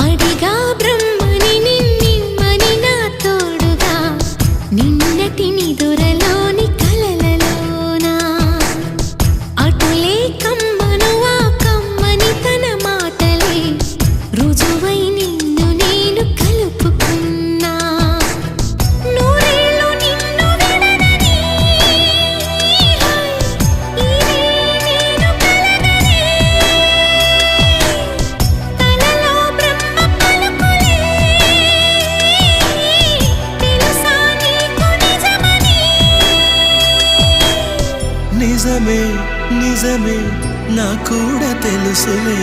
అడిగా బ్రహ్మని నిన్నిమ్మని నా తోడుగా నిన్నటి నిదురలోని కలలలోనా అటులే కమ్మను ఆ కమ్మని తన మాటలే రుజువై నిన్ను నేను కలుపుకున్నా నూరేళ్ళు నిన్ను విడనని ఇదే నేను కలగనే తలలో బ్రహ్మ పలుకులే తెలుసా నీకు నిజమని నిజమే నిజమే నా కూడా తెలుసులే